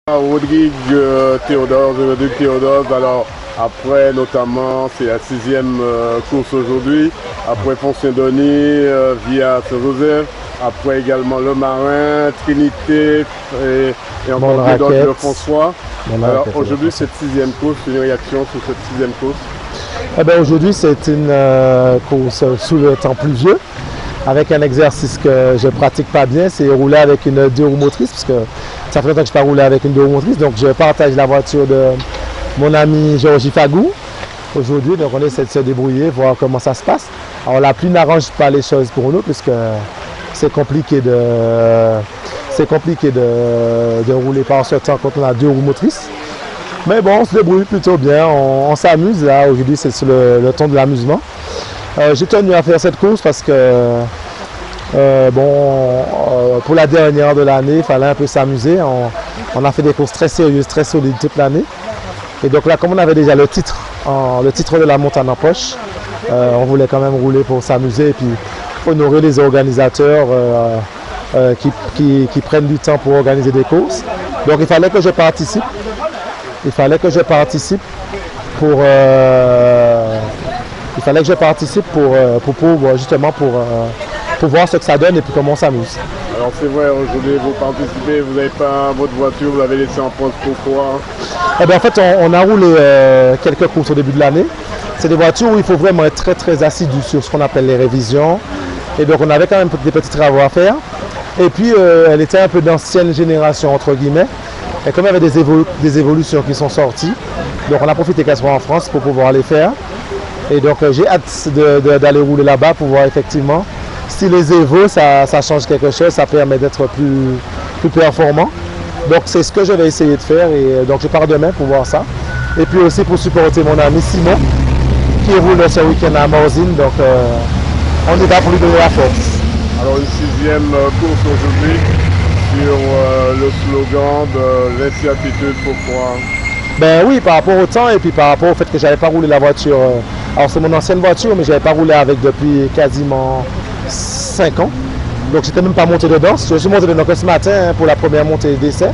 Rodrigue Théodore, alors après notamment c'est la 6e course aujourd'hui, après Font-Saint-Denis via Saint-Joseph, après également Le Marin, Trinité et encore plus d'autres, le François. Alors aujourd'hui cette 6e course, une réaction sur cette 6e course? Eh bien, aujourd'hui c'est une course sous le temps pluvieux, avec un exercice que je ne pratique pas bien, c'est rouler avec une 2 roues motrices, parce que ça fait longtemps que je n'ai pas roulé avec une 2 roues motrices, donc je partage la voiture de mon ami Georgie Fagou aujourd'hui, donc on essaie de se débrouiller, voir comment ça se passe. Alors la pluie n'arrange pas les choses pour nous, puisque c'est compliqué de rouler par ce temps quand on a 2 roues motrices. Mais bon, on se débrouille plutôt bien, on s'amuse, là aujourd'hui c'est sur le ton de l'amusement. J'ai tenu à faire cette course parce que pour la dernière de l'année, il fallait un peu s'amuser. On a fait des courses très sérieuses, très solides toute l'année. Et donc là, comme on avait déjà le titre de la montagne en poche, on voulait quand même rouler pour s'amuser et puis honorer les organisateurs qui prennent du temps pour organiser des courses. Donc il fallait que je participe. Pour voir ce que ça donne et puis comment on s'amuse. Alors c'est vrai, aujourd'hui vous participez, vous n'avez pas votre voiture, vous l'avez laissée en poste, pourquoi? Eh bien, en fait, on a roulé quelques courses au début de l'année. C'est des voitures où il faut vraiment être très très assidu sur ce qu'on appelle les révisions. Et donc on avait quand même des petits travaux à faire. Et puis elle était un peu d'ancienne génération entre guillemets. Et comme il y avait des évolutions qui sont sorties, donc on a profité qu'elles soient en France pour pouvoir les faire. Et donc j'ai hâte d'aller rouler là-bas pour voir effectivement si les évos ça change quelque chose, ça permet d'être plus performant. Donc c'est ce que je vais essayer de faire et donc je pars demain pour voir ça. Et puis aussi pour supporter mon ami Simon qui roule ce week-end à Morzine. Donc on est là pour lui donner la force. Alors une 6e course aujourd'hui sur le slogan de l'incertitude, pourquoi? Ben oui, par rapport au temps et puis par rapport au fait que je n'avais pas roulé la voiture. Alors c'est mon ancienne voiture, mais je n'avais pas roulé avec depuis quasiment 5 ans. Donc je n'étais même pas monté dedans. Je suis monté dedans que ce matin pour la première montée d'essai.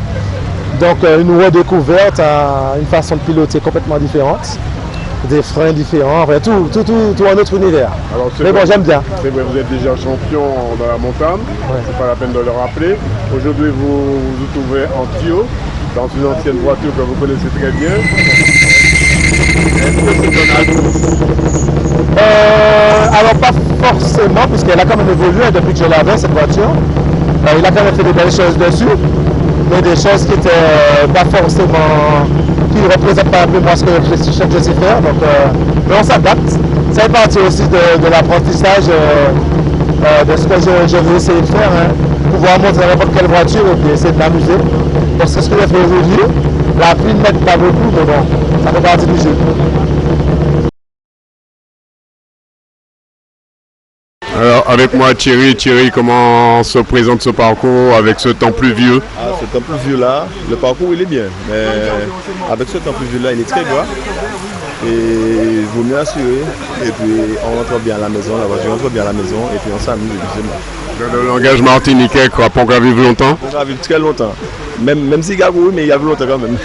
Donc une redécouverte, une façon de piloter complètement différente. Des freins différents, enfin tout un autre univers. Alors, mais bon, j'aime bien. C'est vrai, vous êtes déjà champion dans la montagne, ouais. C'est pas la peine de le rappeler. Aujourd'hui, vous vous trouvez en Tio, dans une ancienne voiture que vous connaissez très bien. Est-ce que c'est un atout? Alors pas forcément, puisqu'elle a quand même évolué depuis que je l'avais, cette voiture. Il a quand même fait des belles choses dessus, mais des choses qui n'étaient pas forcément... qui ne représentent pas un peu moi ce que je sais faire. Donc mais on s'adapte. Ça fait partie aussi de l'apprentissage de ce que je veux essayer de faire. Hein. Pouvoir montrer n'importe quelle voiture et puis essayer de m'amuser. Donc c'est ce que j'ai fait aujourd'hui. La pluie ne m'aide pas beaucoup, mais bon, ça fait partie du jeu. Alors avec moi Thierry, comment se présente ce parcours avec ce temps pluvieux? Ce temps pluvieux là, le parcours il est bien, mais avec ce temps pluvieux là il est très gras et il vaut mieux assurer et puis on rentre bien à la maison, la voiture rentre bien à la maison et puis on s'amuse évidemment. Le langage martiniquais, quoi, pour qu'on vive longtemps? On va vivre très longtemps, même s'il y a oui mais il y a longtemps quand même.